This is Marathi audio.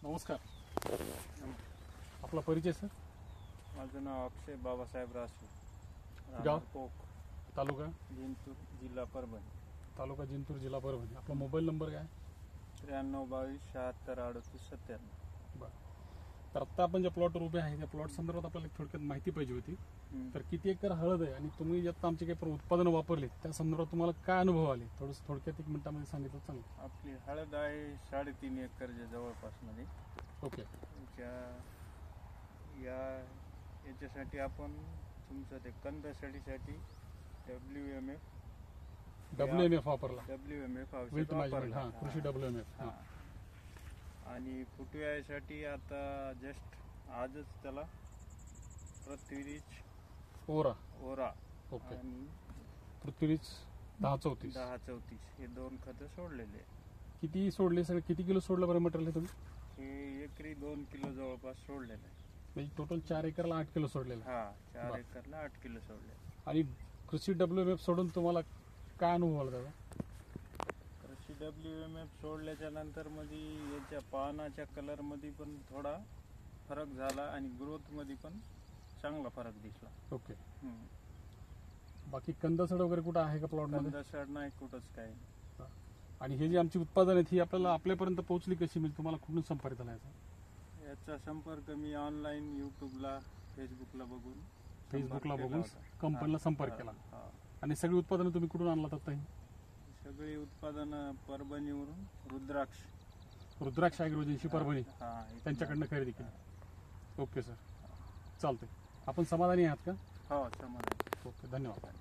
नमस्कार. आपला परिचय सर? माझं नाव अक्षय बाबासाहेब रासू, गाव? पोक, तालुका? जिंतूर, जिल्हा परभणी. तालुका जिंतूर, जिल्हा परभणी. आपला मोबाईल नंबर काय? 93 22 76 38 97. बरं. तर आत्ता आपण ज्या प्लॉटवर उभे आहे त्या प्लॉट संदर्भात आपल्याला थोडक्यात माहिती पाहिजे होती. तर किती एकर हळद आहे आणि तुम्ही आता आमचे काही उत्पादनं वापरले त्या संदर्भात तुम्हाला काय अनुभव आले थोडंसं थोडक्यात 1 मिनिटामध्ये सांगितलं चांगलं. आपली हळद आहे 3.5 एकरच्या जवळपास मध्ये. ओके. याच्यासाठी आपण तुमचं ते कंदसाठीसाठी WMF वापरला. WMF विल्ट औषध मॅनेजमेंट. हां, वापरलं. कृषी WMF. हां. आणि फुटव्यासाठी आता जस्ट आजच त्याला पृथ्वीरीज ओरा ओके. आणि पृथ्वीरीज 1034 1034 हे 2 खतं सोडलेले. किती सोडले सर? किती किलो सोडलं बरं मटेरियल तुम्ही? हे एकरी 2 किलो जवळपास सोडलेलं आहे. म्हणजे टोटल 4 एकरला 8 किलो सोडलेलं आहे. हा, 4 एकरला 8 किलो सोडले. आणि कृषी WMF सोडून तुम्हाला काय अनुभव आला दादा? कृषी WMF सोडल्याच्या नंतर मध्ये याच्या पानाच्या कलर मध्ये पण थोडा फरक झाला आणि ग्रोथ मध्ये पण चांगला फरक दिसला. ओके. बाकी कंदसड वगैरे कुठं आहे का प्लॉट मध्ये? कंदसड नाही कुठंच काय. आणि हे जी आमची उत्पादन आहेत ही आपल्याला आपल्यापर्यंत पोहोचली कशी? म्हणजे तुम्हाला कुठून संपर्क झाला याचा संपर्क मी ऑनलाईन युट्यूबला फेसबुकला बघून कंपनीला संपर्क केला. आणि सगळी उत्पादनं तुम्ही कुठून आणलात आता? ही सगळी उत्पादनं परभणीवरून रुद्राक्ष ॲग्रोएजन्सी परभणी हा त्यांच्याकडनं खरेदी केली. ओके सर, चालतंय. आपण समाधानी आहात का? हो, समाधान. ओके, धन्यवाद.